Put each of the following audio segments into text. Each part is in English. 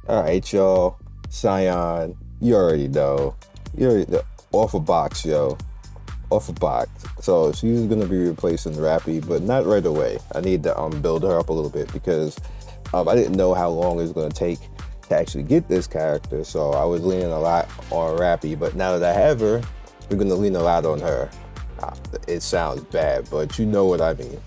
All right, y'all. Scion, you already know. You already know. Off a box, yo. Off a box. So she's gonna be replacing Rappy, but not right away. I need to build her up a little bit because I didn't know how long it was gonna take to actually get this character. So I was leaning a lot on Rappy, but now that I have her, we're gonna lean a lot on her. It sounds bad, but you know what I mean.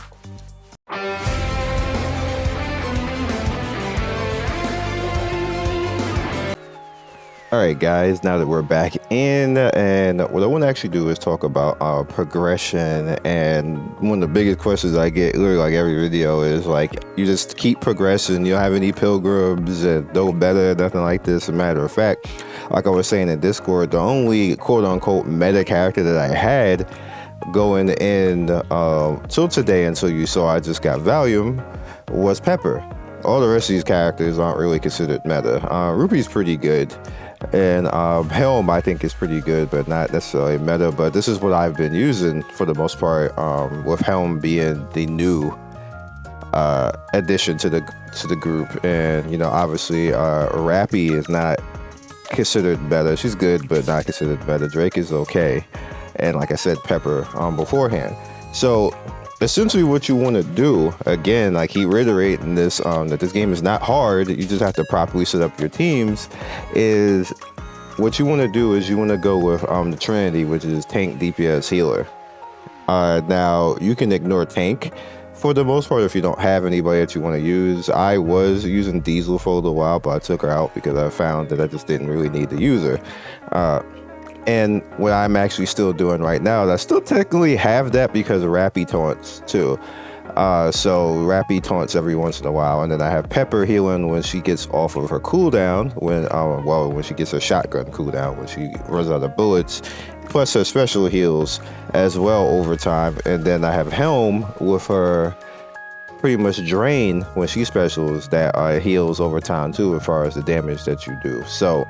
All right, guys, now that we're back in, and what I want to actually do is talk about progression. And one of the biggest questions I get, literally like every video, is like, you just keep progressing. You don't have any pilgrims and no better, nothing like this. As a matter of fact, like I was saying in Discord, the only quote unquote meta character that I had going in till today, until you saw I just got Valium, was Pepper. All the rest of these characters aren't really considered meta. Ruby's pretty good. And Helm, I think, is pretty good, but not necessarily meta. But this is what I've been using for the most part, with Helm being the new addition to the group. And you know, obviously, Rappy is not considered meta. She's good, but not considered meta. Drake is okay, and like I said, Pepper beforehand. So essentially what you want to do, again, like he reiterating this, that this game is not hard, you just have to properly set up your teams, is what you want to do is you want to go with the Trinity, which is tank, DPS, healer. Now you can ignore tank for the most part if you don't have anybody that you want to use. I was using Diesel for a little while, but I took her out because I found that I just didn't really need to use her. And what I'm actually still doing right now, I still technically have that because of Rappy taunts too. So Rappy taunts every once in a while, and then I have Pepper healing when she gets off of her cooldown, when she gets her shotgun cooldown, when she runs out of bullets, plus her special heals as well over time. And then I have Helm with her pretty much drain when she specials that heals over time too, as far as the damage that you do. So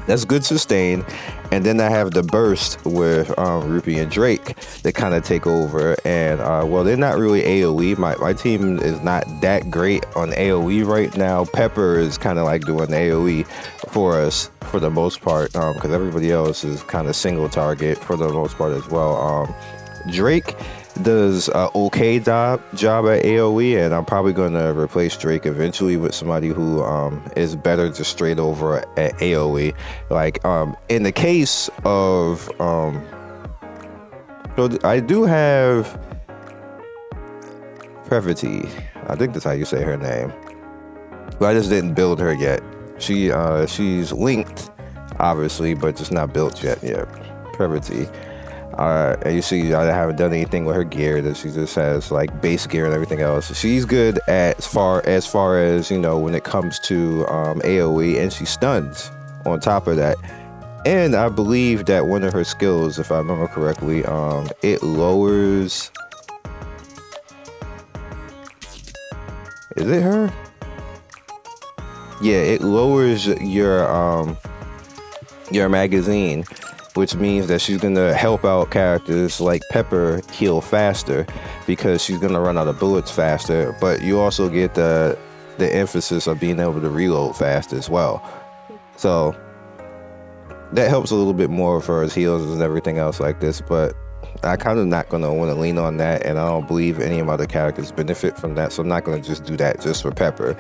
that's good sustain. And then I have the burst with Rupee and Drake that kind of take over. And well, they're not really AoE. My team is not that great on AoE right now. Pepper is kind of like doing AoE for us for the most part, because everybody else is kind of single target for the most part as well. Drake does okay job at AoE, and I'm probably going to replace Drake eventually with somebody who is better just straight over at AoE. Like in the case of so I do have Previty. I think that's how you say her name, but I just didn't build her yet. She's linked obviously, but just not built yet. Yeah, Previty. And you see, I haven't done anything with her gear. That she just has like base gear and everything else. She's good as far as you know when it comes to AOE, and she stuns on top of that. And I believe that one of her skills, if I remember correctly, it lowers. Is it her? Yeah, it lowers your magazine, which means that she's gonna help out characters like Pepper heal faster because she's gonna run out of bullets faster. But you also get the emphasis of being able to reload fast as well. So that helps a little bit more for his heals and everything else like this. But I kind of not gonna want to lean on that, and I don't believe any of my other characters benefit from that. So I'm not gonna just do that just for Pepper,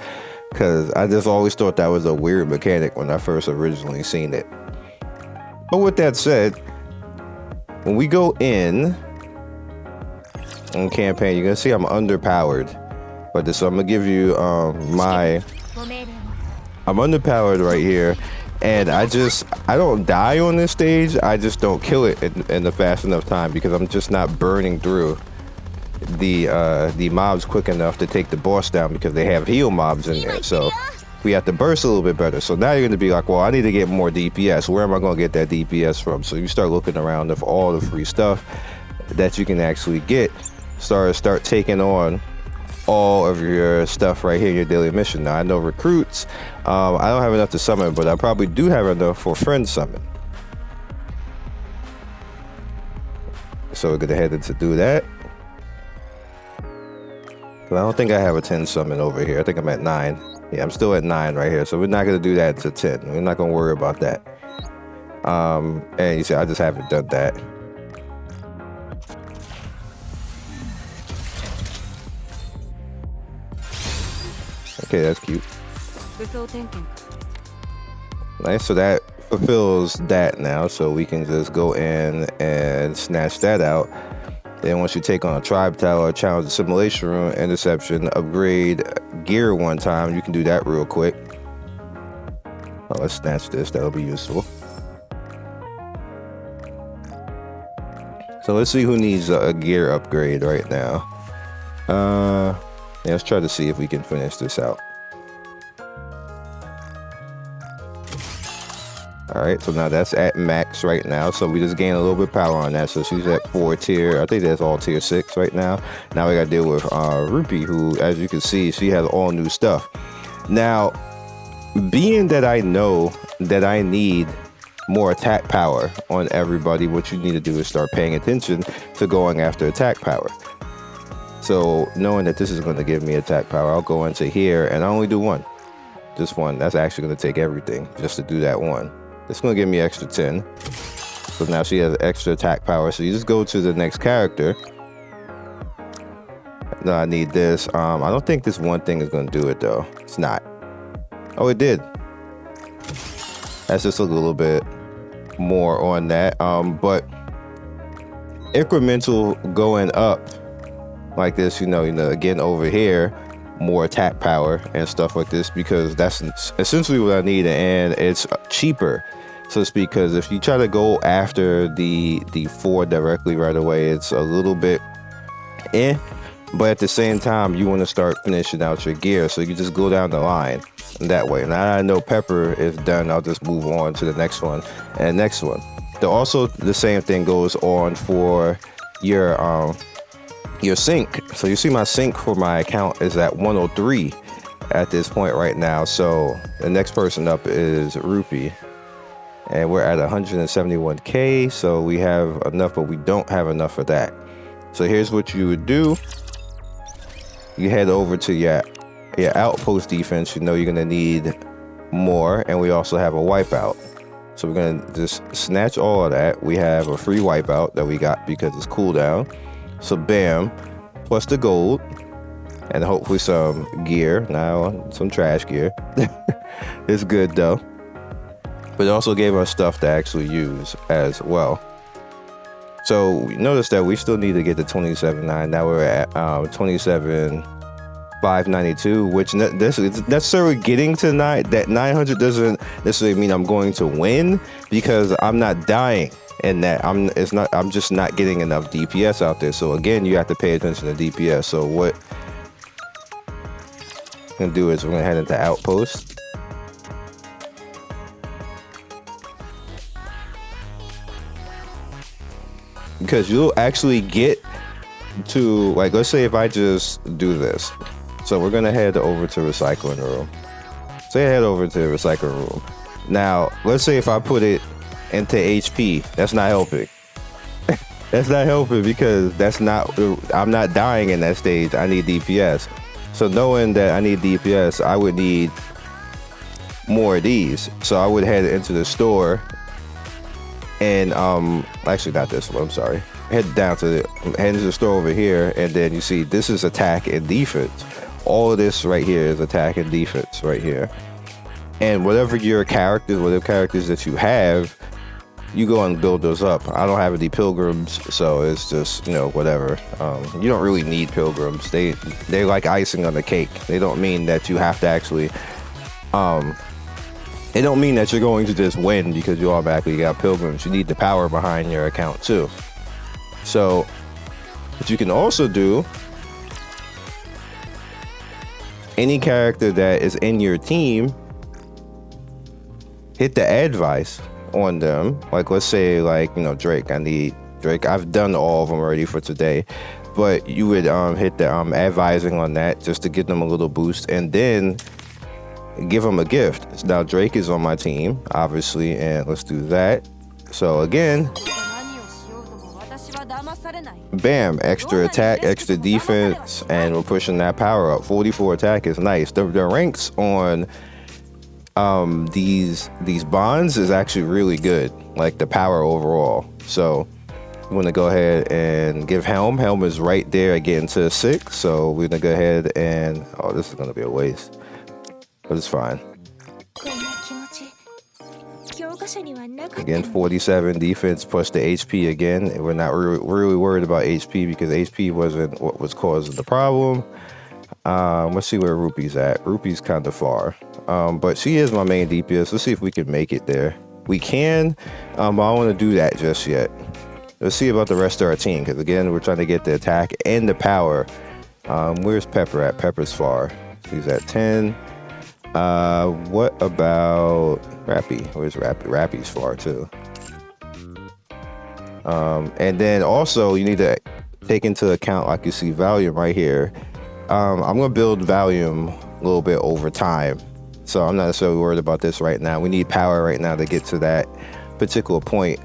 because I just always thought that was a weird mechanic when I first originally seen it. But with that said, when we go in campaign, you're gonna see I'm underpowered. But so I'm gonna give you I'm underpowered right here, and I don't die on this stage. I just don't kill it in the fast enough time because I'm just not burning through the mobs quick enough to take the boss down because they have heal mobs in there. So we have to burst a little bit better. So now you're going to be like, well, I need to get more DPS. Where am I going to get that DPS from? So you start looking around for all the free stuff that you can actually get. Start taking on all of your stuff right here, your daily mission. Now I know recruits, I don't have enough to summon, but I probably do have enough for friend summon. So we're gonna head to do that. But I don't think I have a 10 summon over here. I think I'm at 9. Yeah, I'm still at 9 right here, so we're not gonna do that to 10. We're not gonna worry about that. And you see, I just haven't done that. Okay, that's cute. Nice, so that fulfills that now, so we can just go in and snatch that out. Then once you take on a tribe tower, challenge the simulation room, interception, upgrade gear one time, you can do that real quick. Oh, let's snatch this, that'll be useful. So let's see who needs a gear upgrade right now. Yeah, let's try to see if we can finish this out. All right, so now that's at max right now. So we just gain a little bit of power on that. So she's at 4 tier. I think that's all tier 6 right now. Now we got to deal with Rupee, who, as you can see, she has all new stuff. Now, being that I know that I need more attack power on everybody, what you need to do is start paying attention to going after attack power. So knowing that this is going to give me attack power, I'll go into here and I only do one. Just one. That's actually going to take everything just to do that one. It's going to give me extra 10. So now she has extra attack power. So you just go to the next character. No, I need this. I don't think this one thing is going to do it though. It's not. Oh, it did. That's just a little bit more on that. But incremental going up like this, you know, again over here, more attack power and stuff like this, because that's essentially what I need, and it's cheaper. So it's because if you try to go after the 4 directly right away, it's a little bit but at the same time you want to start finishing out your gear, so you just go down the line that way. Now I know Pepper is done, I'll just move on to the next one and next one. Also the same thing goes on for your sync. So you see my sync for my account is at 103 at this point right now. So the next person up is Rupee, and we're at 171k. So we have enough, but we don't have enough for that. So here's what you would do. You head over to your outpost defense. You know you're gonna need more, and we also have a wipeout. So we're gonna just snatch all of that. We have a free wipeout that we got because it's cooldown. So bam, plus the gold, and hopefully some gear. Now some trash gear. It's good though. But it also gave us stuff to actually use as well. So we notice that we still need to get to 27.9. Now we're at 27,592, which this is necessarily getting to that 900 doesn't necessarily mean I'm going to win, because I'm not dying. And that I'm just not getting enough DPS out there. So again, you have to pay attention to DPS. So what I'm gonna do is we're gonna head into outpost. Because you'll actually get to, like, let's say if I just do this. So we're gonna head over to recycling room. So I head over to the recycling room. Now, let's say if I put it into HP, that's not helping. That's not helping, because I'm not dying in that stage. I need DPS. So knowing that I need DPS, I would need more of these. So I would head into the store and actually not this one, I'm sorry. Head into the store over here, and then you see this is attack and defense. All of this right here is attack and defense right here. And whatever characters that you have, you go and build those up. I don't have any pilgrims, so it's just, whatever. You don't really need pilgrims. They're like icing on the cake. They don't mean that you have to actually they don't mean that you're going to just win because you automatically got pilgrims. You need the power behind your account too. So what you can also do, any character that is in your team, hit the advice on them. Like, let's say, Drake. I need Drake. I've done all of them already for today, but you would hit the advising on that just to give them a little boost, and then give them a gift. Now Drake is on my team, obviously, and let's do that. So again, bam, extra attack, extra defense, and we're pushing that power up. 44 attack is nice. The ranks on these bonds is actually really good, like the power overall. So we're gonna go ahead and give Helm is right there getting to 6, so we're gonna go ahead and this is gonna be a waste, but it's fine. Again, 47 defense plus the HP again. We're not really worried about HP because HP wasn't what was causing the problem. Let's see where Rupee's at. Rupee's kind of far, but she is my main DPS. Let's see if we can make it there. We can, but I don't want to do that just yet. Let's see about the rest of our team, because again, we're trying to get the attack and the power. Where's Pepper at? Pepper's far. She's at 10. What about Rappy? Where's Rappy? Rappy's far too. And then also you need to take into account, like you see Valium right here. I'm gonna build Valium a little bit over time, so I'm not necessarily worried about this right now. We need power right now to get to that particular point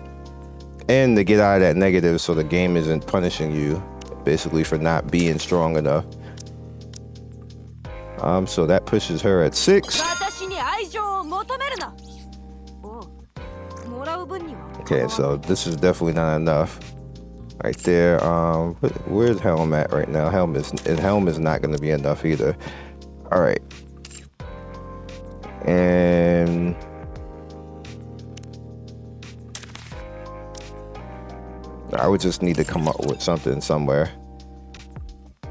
and to get out of that negative, so the game isn't punishing you basically for not being strong enough. So that pushes her at 6. Okay, so this is definitely not enough right there. Where's Helm at right now? Helm is not going to be enough either. All right, and I would just need to come up with something somewhere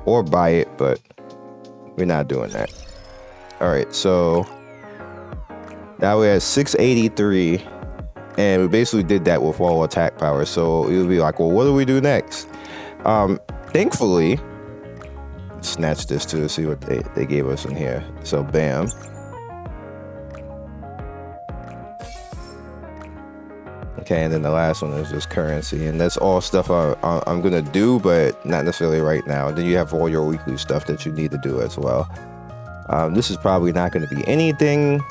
or buy it, but we're not doing that. All right, so now we're at 683, and we basically did that with all attack power. So it would be like, well, what do we do next? Thankfully, snatch this to see what they gave us in here. So bam. Okay, and then the last one is just currency, and that's all stuff I'm gonna do, but not necessarily right now. And then you have all your weekly stuff that you need to do as well. This is probably not going to be anything,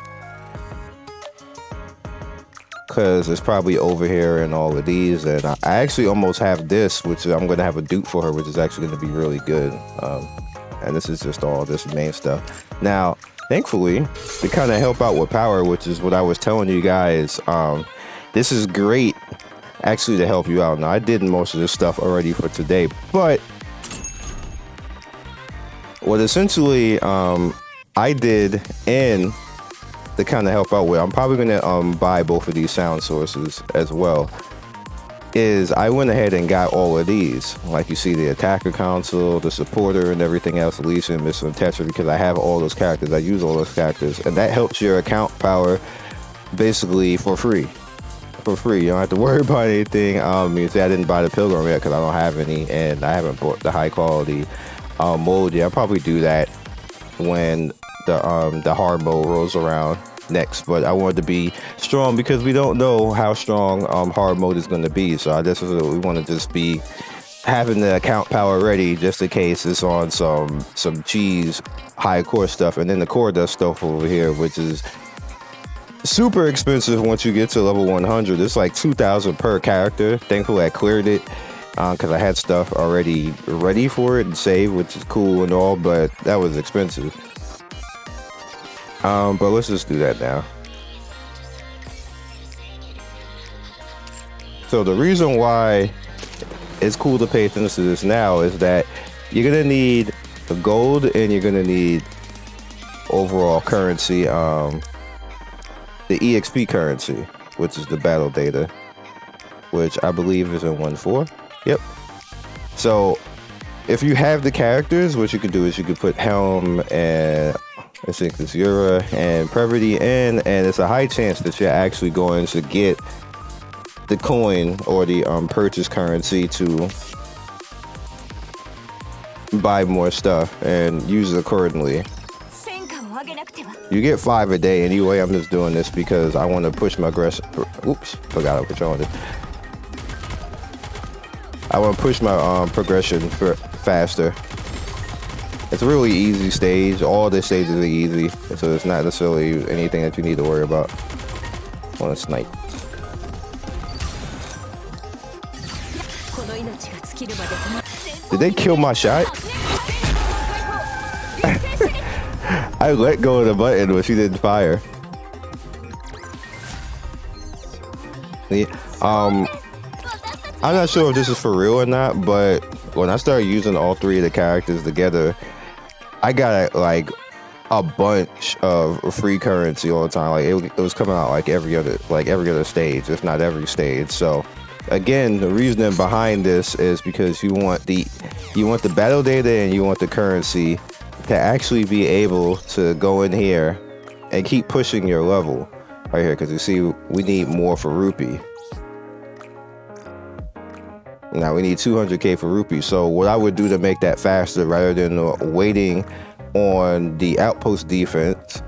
because it's probably over here in all of these, and I actually almost have this, which I'm going to have a dupe for her, which is actually going to be really good. And this is just all this main stuff. Now, thankfully, to kind of help out with power, which is what I was telling you guys, this is great actually to help you out. Now, I did most of this stuff already for today, but what essentially I did, and to kind of help out with, I'm probably going to buy both of these sound sources as well, is I went ahead and got all of these. Like you see the attacker console, the supporter, and everything else, Alicia and Missile and Tetra, because I have all those characters. I use all those characters, and that helps your account power basically for free. You don't have to worry about anything. You see, I didn't buy the Pilgrim yet because I don't have any, and I haven't bought the high quality mode yet. I'll probably do that when the hard mode rolls around next, but I wanted to be strong because we don't know how strong hard mode is going to be. So we want to just be having the account power ready just in case it's on some cheese high core stuff. And then the core does stuff over here, which is super expensive once you get to level 100. It's like 2,000 per character. Thankfully I cleared it because I had stuff already ready for it and saved, which is cool and all, but that was expensive. But let's just do that now. So the reason why it's cool to pay attention to this now is that you're gonna need the gold and you're gonna need overall currency, the EXP currency, which is the battle data, which I believe is in 1.4. Yep. So if you have the characters, what you can do is you can put Helm and I think it's Yura and Previty in, and it's a high chance that you're actually going to get the coin or the purchase currency to buy more stuff and use it accordingly. You get 5 a day anyway. I'm just doing this because I want to push my oops, forgot which one it. I want to push my progression faster. It's a really easy stage. All the stages are easy, so it's not necessarily anything that you need to worry about. I want to snipe. Did they kill my shot? I let go of the button when she didn't fire. Yeah, I'm not sure if this is for real or not, but when I started using all three of the characters together, I got like a bunch of free currency all the time. Like it was coming out like every other stage, if not every stage. So again, the reasoning behind this is because you want the battle data and you want the currency to actually be able to go in here and keep pushing your level right here, because you see we need more for rupee. Now we need 200k for rupee. So what I would do to make that faster, rather than waiting on the outpost defense,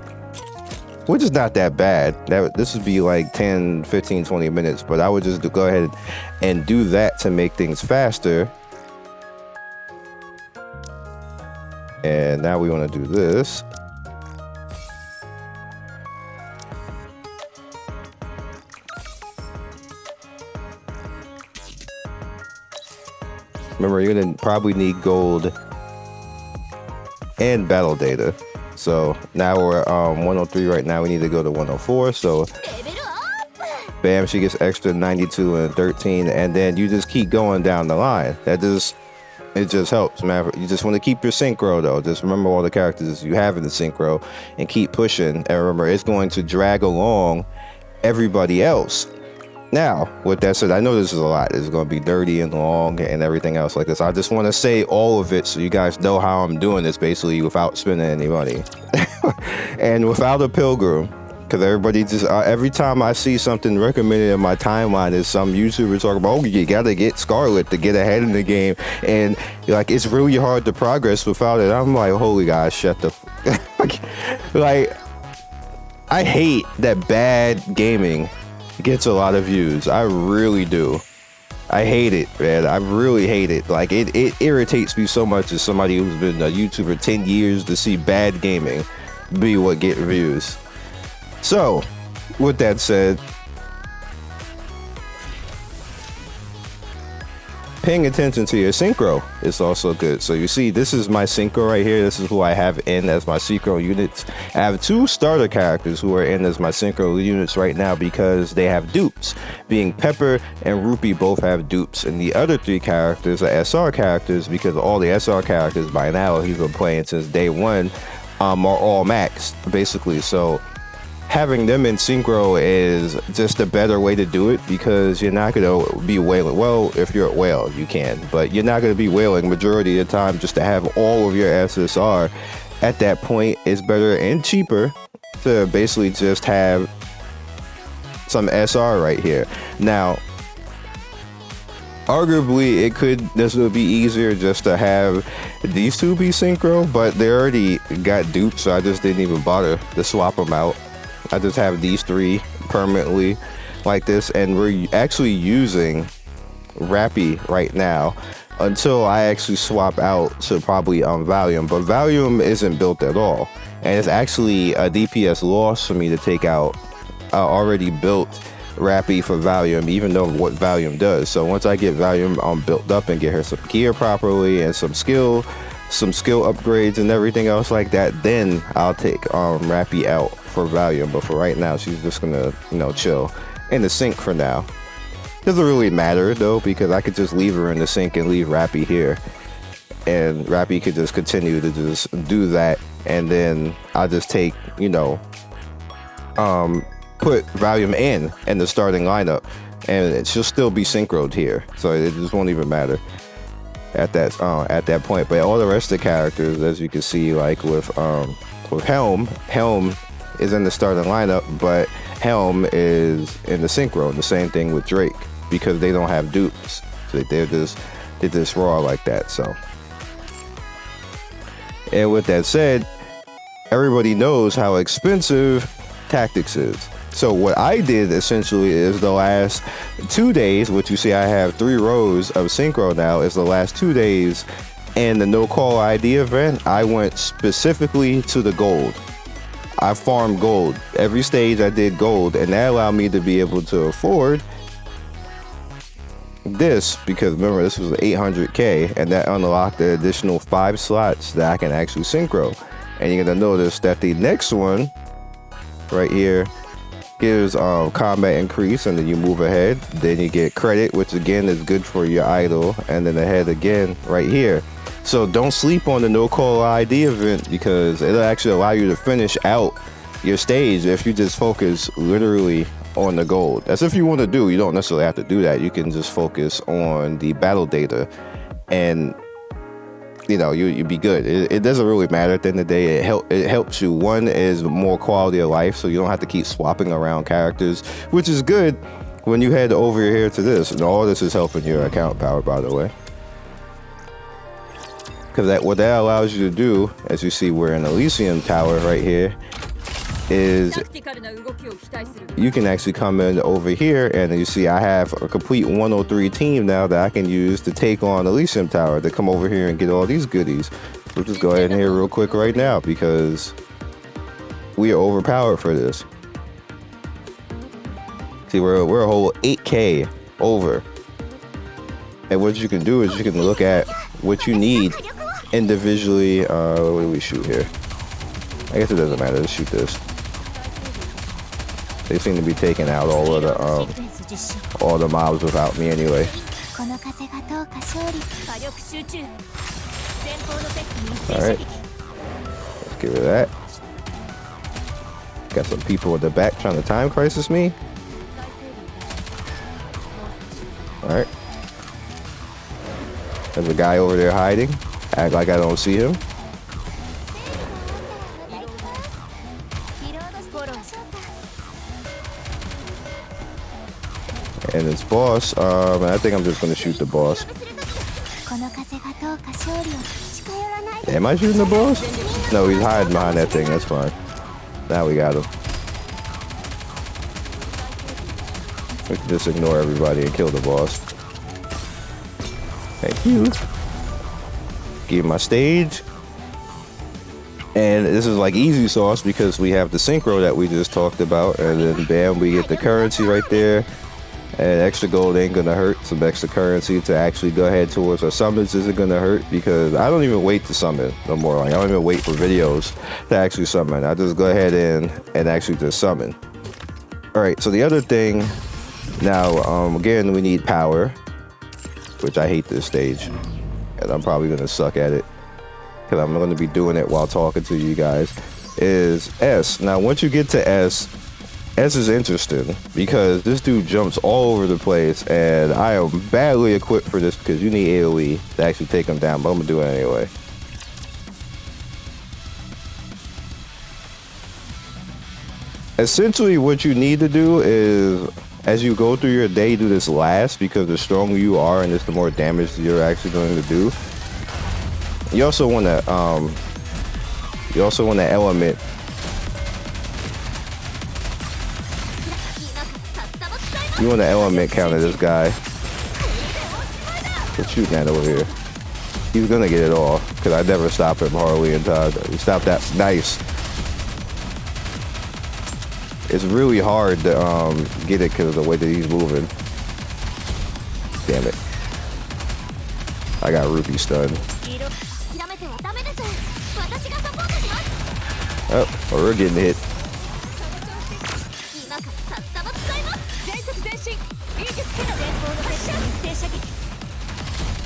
which is not that bad, this would be like 10, 15, 20 minutes, but I would just go ahead and do that to make things faster. And now we want to do this. Remember, you're gonna probably need gold and battle data. So now we're 103 right now. We need to go to 104. So bam, she gets extra 92 and 13, and then you just keep going down the line. It just helps, man. You just want to keep your synchro though. Just remember all the characters you have in the synchro and keep pushing. And remember, it's going to drag along everybody else. Now, with that said, I know this is a lot. It's going to be dirty and long and everything else like this. I just want to say all of it so you guys know how I'm doing this, basically without spending any money and without a pilgrim. Because everybody just, every time I see something recommended in my timeline, is some YouTuber talking about, oh, you gotta get Scarlet to get ahead in the game. And like, it's really hard to progress without it. I'm like, holy gosh, shut the like, I hate that bad gaming gets a lot of views. I really do. I hate it, man. I really hate it. Like, it irritates me so much as somebody who's been a YouTuber 10 years to see bad gaming be what get views. So, with that said, paying attention to your synchro is also good. So you see, this is my synchro right here. This is who I have in as my synchro units. I have two starter characters who are in as my synchro units right now because they have dupes, being Pepper and Rupee both have dupes, and the other three characters are SR characters because all the SR characters by now he's been playing since day one are all maxed basically. So having them in synchro is just a better way to do it, because you're not going to be wailing. Well, if you're a whale, you can, but you're not going to be wailing majority of the time. Just to have all of your SSR at that point is better and cheaper to basically just have some SR right here. Now, arguably, this would be easier just to have these two be synchro, but they already got duped, so I just didn't even bother to swap them out. I just have these three permanently like this, and we're actually using Rapture right now until I actually swap out to probably Valium, but Valium isn't built at all, and it's actually a DPS loss for me to take out already built Rapture for Valium, even though what Valium does. So once I get Valium built up and get her some gear properly and some skill upgrades and everything else like that, then I'll take Rapture out for Valium. But for right now, she's just gonna, chill in the sink for now. Doesn't really matter though, because I could just leave her in the sink and leave Rapture here, and Rapture could just continue to just do that, and then I'll just take, put Valium in the starting lineup, and she'll still be synchroed here, so it just won't even matter at that point. But all the rest of the characters, as you can see, like with Helm is in the starting lineup, but Helm is in the synchro, and the same thing with Drake, because they don't have dupes, so they're just raw like that. So, and with that said, everybody knows how expensive tactics is. So what I did essentially is the last 2 days, which you see I have 3 rows of synchro now, is the last 2 days, and the no call ID event, I went specifically to the gold. I farmed gold. Every stage I did gold, and that allowed me to be able to afford this, because remember this was 800k, and that unlocked the additional 5 slots that I can actually synchro. And you're gonna notice that the next one right here gives combat increase, and then you move ahead. Then you get credit, which again is good for your idol, and then ahead again right here. So don't sleep on the no call ID event, because it'll actually allow you to finish out your stage if you just focus literally on the gold. That's if you want to do. You don't necessarily have to do that. You can just focus on the battle data, and you know you'd be good. It doesn't really matter at the end of the day. It helps you. One is more quality of life, so you don't have to keep swapping around characters, which is good when you head over here to this. And all this is helping your account power, by the way. Because what that allows you to do, as you see, we're in Elysium Tower right here, is you can actually come in over here, and you see I have a complete 103 team now that I can use to take on Elysium Tower, to come over here and get all these goodies. We'll just go ahead and here real quick right now, because we are overpowered for this. See, we're a whole 8k over. And what you can do is you can look at what you need individually. What do we shoot here? I guess it doesn't matter. Let's shoot this. They seem to be taking out all the mobs without me anyway. Alright. Let's get rid of that. Got some people in the back trying to time crisis me. Alright. There's a guy over there hiding. Act like I don't see him. And this boss, I think I'm just gonna shoot the boss. Am I shooting the boss? No, he's hiding behind that thing. That's fine. Now we got him. We can just ignore everybody and kill the boss. Thank you. Give my stage. And this is like easy sauce, because we have the synchro that we just talked about, and then bam, we get the currency right there. And extra gold ain't gonna hurt. Some extra currency to actually go ahead towards our summons isn't gonna hurt, because I don't even wait to summon no more. Like, I don't even wait for videos to actually summon. I just go ahead and actually just summon. All right, so the other thing now, again, we need power, which I hate this stage, and I'm probably gonna suck at it, because I'm gonna be doing it while talking to you guys, is S. Now, once you get to S is interesting, because this dude jumps all over the place, and I am badly equipped for this, because you need AoE to actually take him down, but I'm gonna do it anyway. Essentially, what you need to do is, as you go through your day, do this last, because the stronger you are, and the more damage you're actually going to do. You also want to element. You want to element counter this guy. What's shooting at over here? He's gonna get it all, because I never stop him hardly in time. He stopped that. Nice. It's really hard to get it because of the way that he's moving. Damn it. I got rupee stunned. Oh, well, we're getting hit.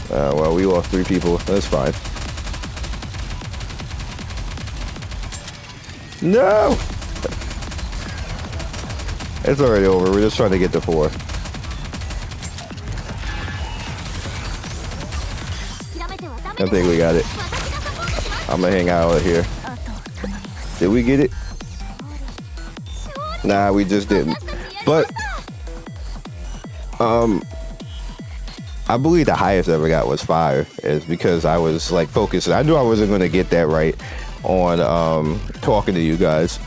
Well, we lost 3 people. That's fine. No! It's already over. We're just trying to get to 4. I think we got it. I'm gonna hang out here. Did we get it? Nah, we just didn't. But I believe the highest I ever got was 5, is because I was like focused. I knew I wasn't going to get that right on talking to you guys.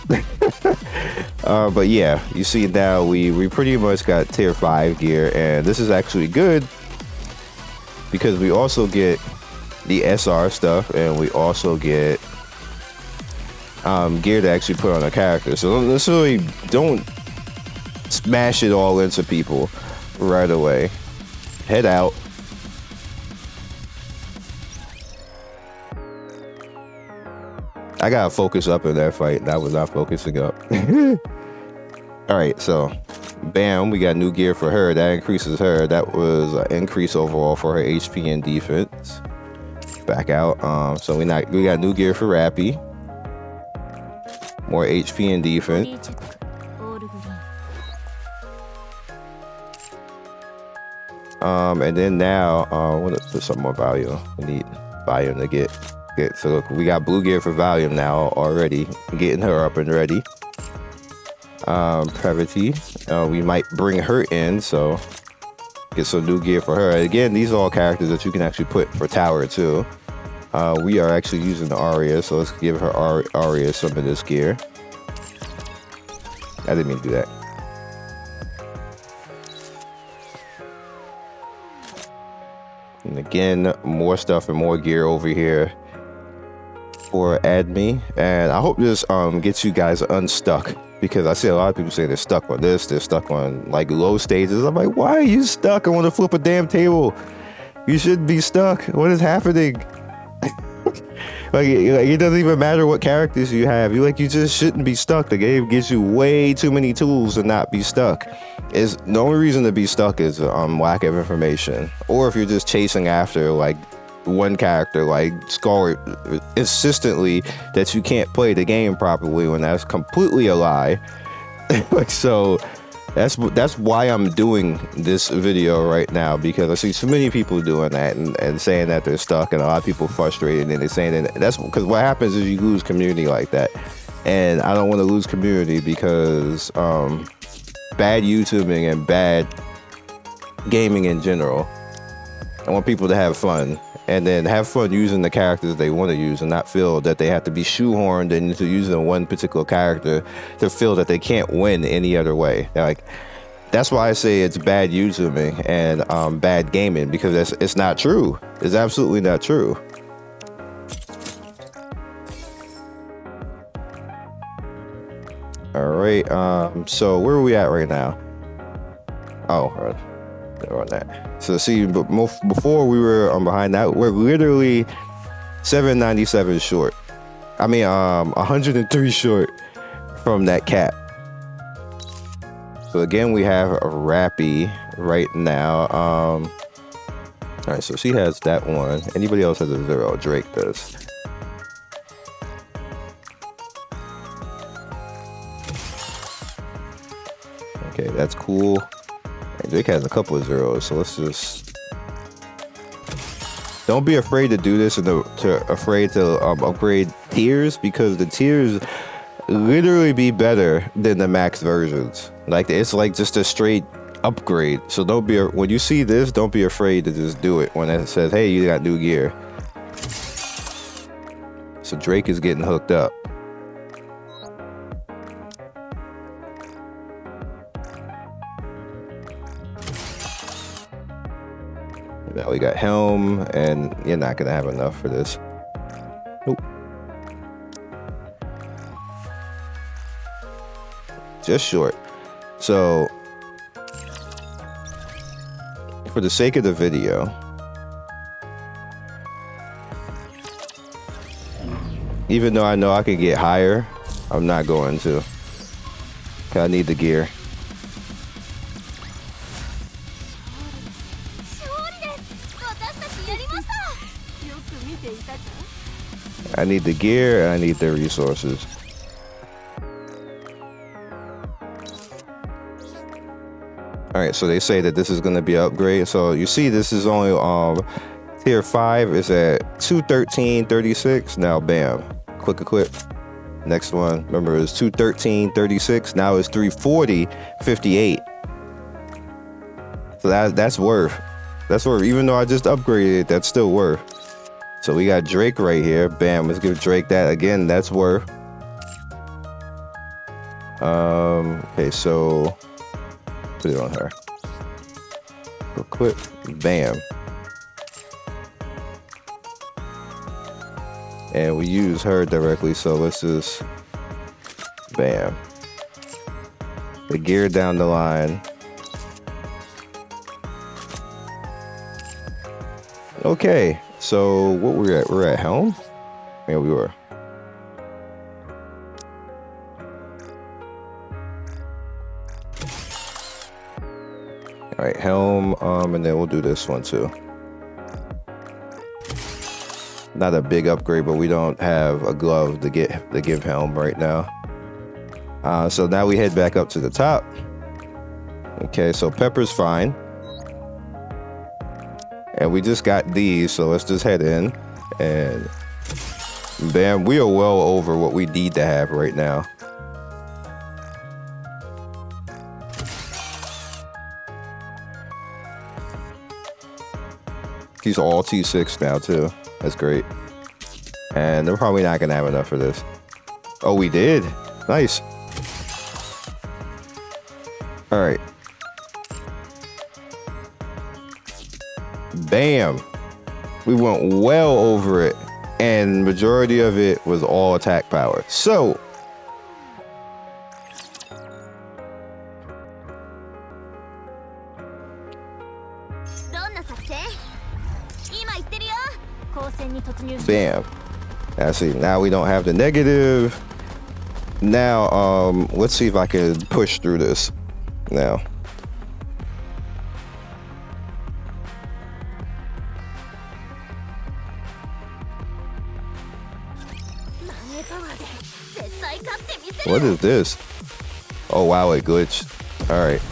But yeah, you see now we pretty much got tier 5 gear, and this is actually good because we also get the SR stuff, and we also get gear to actually put on a character. So don't necessarily don't smash it all into people right away. head out. I gotta focus up in that fight, and I was not focusing up. All right, so bam, we got new gear for her. That increases her. That was an increase overall for her HP and defense. Back out. So we got new gear for Rappy. More HP and defense. And then now, we'll put some more volume. We need volume to get. So look, we got blue gear for volume now already. Getting her up and ready. Brevity. We might bring her in, so get some new gear for her. Again, these are all characters that you can actually put for tower too. We are actually using the Aria, so let's give her Aria some of this gear. I didn't mean to do that. And again, more stuff and more gear over here for Admi. And I hope this gets you guys unstuck, because I see a lot of people say they're stuck on this, they're stuck on like low stages. I'm like, why are you stuck? I want to flip a damn table. You shouldn't be stuck. What is happening? Like it doesn't even matter what characters you have. You just shouldn't be stuck. The game gives you way too many tools to not be stuck. Is the only reason to be stuck is lack of information, or if you're just chasing after like one character, like Scarlet, insistently that you can't play the game properly, when that's completely a lie. Like, so that's why I'm doing this video right now, because I see so many people doing that and saying that they're stuck, and a lot of people frustrated, and they're saying that that's because what happens is you lose community like that, and I don't want to lose community because bad YouTubing and bad gaming in general. I want people to have fun, and then have fun using the characters they want to use, and not feel that they have to be shoehorned into using one particular character to feel that they can't win any other way. Like, that's why I say it's bad YouTubing and bad gaming, because it's not true. It's absolutely not true. All right, so where are we at right now? Oh, on that. So see, but before we were behind that, we're literally 797 short. I mean, 103 short from that cap. So again, we have a Rappy right now. All right, so she has that one. Anybody else has a 0? Drake does. Okay, that's cool. Drake has a couple of 0s, so let's just... Don't be afraid to do this, and afraid to upgrade tiers, because the tiers literally be better than the max versions. Like, it's like just a straight upgrade. So don't be, when you see this, don't be afraid to just do it when it says, hey, you got new gear. So Drake is getting hooked up. Now we got Helm, and you're not gonna have enough for this. Nope. Just short. So, for the sake of the video, even though I know I can get higher, I'm not going to. 'Cause I need the gear. I need the gear, and I need the resources. Alright, so they say that this is going to be an upgrade. So you see, this is only tier 5 is at 213.36. Now bam, click equip. Next one, remember, is 213.36. Now it's 340.58. So that's worth. That's worth. Even though I just upgraded it, that's still worth. So we got Drake right here. Bam, let's give Drake that again. That's worth. Okay, so put it on her. Equip. Bam. And we use her directly, so let's just bam. The gear down the line. Okay, so what we're at? We're at Helm? Yeah, we were. All right, Helm, and then we'll do this one too. Not a big upgrade, but we don't have a glove to give Helm right now. So now we head back up to the top. Okay, so Pepper's fine. And we just got these, so let's just head in. And bam, we are well over what we need to have right now. He's all T6 now too. That's great. And they're probably not gonna have enough for this. Oh, we did. Nice. All right. Bam. We went well over it. And majority of it was all attack power. So bam. I see. Now we don't have the negative. Now, let's see if I can push through this now. What is this? Oh, wow, it glitched. All right.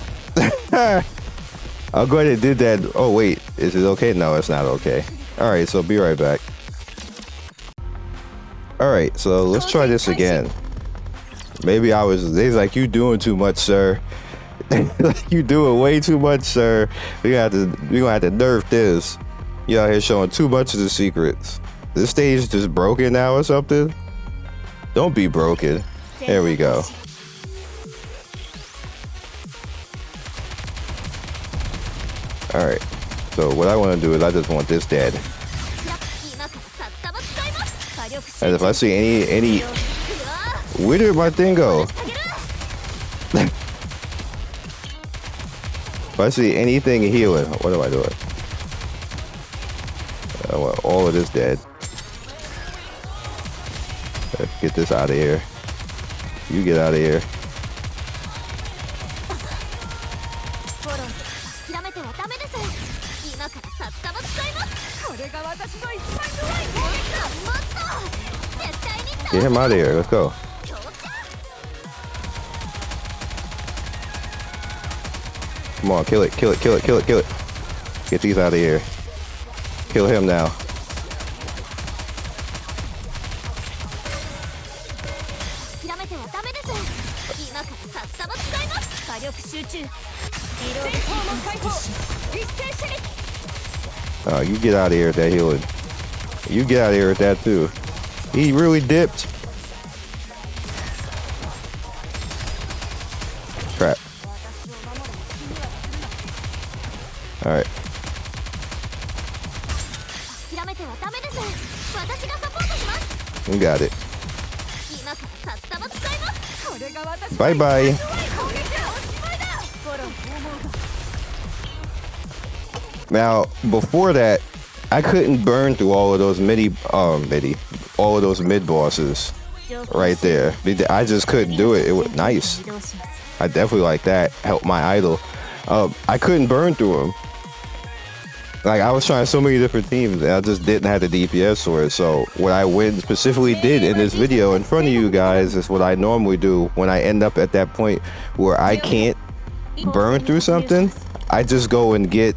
I'll go ahead and do that. Oh, wait. Is it okay? No, it's not okay. All right, so be right back. All right, so let's try this again. Maybe he's like, you doing too much, sir. Like, you doing way too much, sir. We're gonna have to nerf this. You out here showing too much of the secrets. This stage is just broken now or something? Don't be broken. There we go. All right. So what I want to do is I just want this dead. And if I see any, where did my thing go? If I see anything healing, what am I doing? I want all of this dead. Let's get this out of here. You get out of here. Get him out of here. Let's go. Come on, kill it, kill it, kill it, kill it, kill it. Get these out of here. Kill him now. Oh, you get out of here with that healing. You get out of here with that too. He really dipped. Crap. All right. You got it. Bye-bye. Now, before that, I couldn't burn through all of those all of those mid bosses right there. I just couldn't do it. It was nice. I definitely like that. Help my idol. I couldn't burn through them. Like, I was trying so many different teams and I just didn't have the DPS for it. So what I specifically did in this video in front of you guys is what I normally do when I end up at that point where I can't burn through something. I just go and get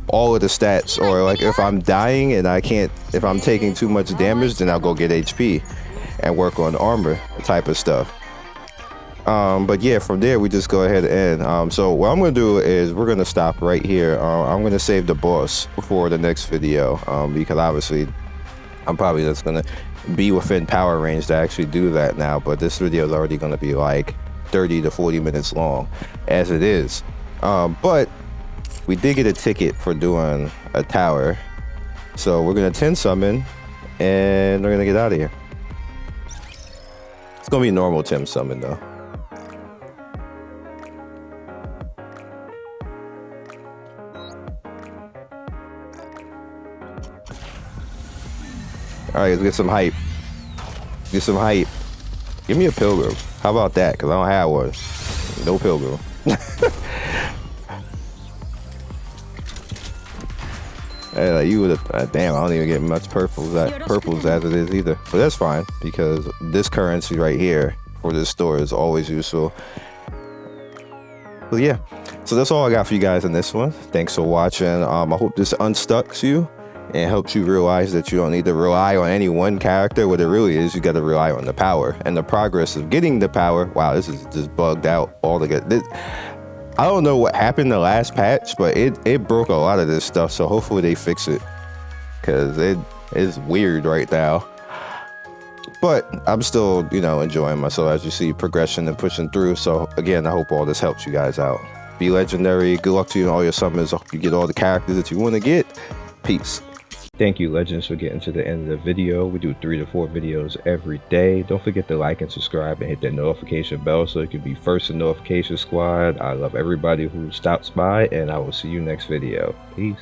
all of the stats, or like if I'm dying and if I'm taking too much damage, then I'll go get HP and work on armor type of stuff. But yeah, from there we just go ahead and so what I'm gonna do is we're gonna stop right here. I'm gonna save the boss for the next video because obviously I'm probably just gonna be within power range to actually do that now, but this video is already gonna be like 30 to 40 minutes long as it is. But we did get a ticket for doing a tower, so we're gonna 10 summon and we're gonna get out of here. It's gonna be normal 10 summon though. right, let's get some hype. Get some hype. Give me a pilgrim. How about that? Because I don't have one. No pilgrim. Hey, like you would have. Damn, I don't even get much purples as it is either. But that's fine because this currency right here for this store is always useful. But yeah, so that's all I got for you guys in this one. Thanks for watching. I hope this unstucks you and helps you realize that you don't need to rely on any one character. What it really is, you got to rely on the power and the progress of getting the power. Wow, this is just bugged out altogether. I don't know what happened the last patch, but it broke a lot of this stuff. So hopefully they fix it because it is weird right now. But I'm still, you know, enjoying myself as you see progression and pushing through. So again, I hope all this helps you guys out. Be legendary. Good luck to you in all your summons. I hope you get all the characters that you want to get. Peace. Thank you, Legends, for getting to the end of the video. We do 3 to 4 videos every day. Don't forget to like and subscribe and hit that notification bell so you can be first in notification squad. I love everybody who stops by, and I will see you next video. Peace.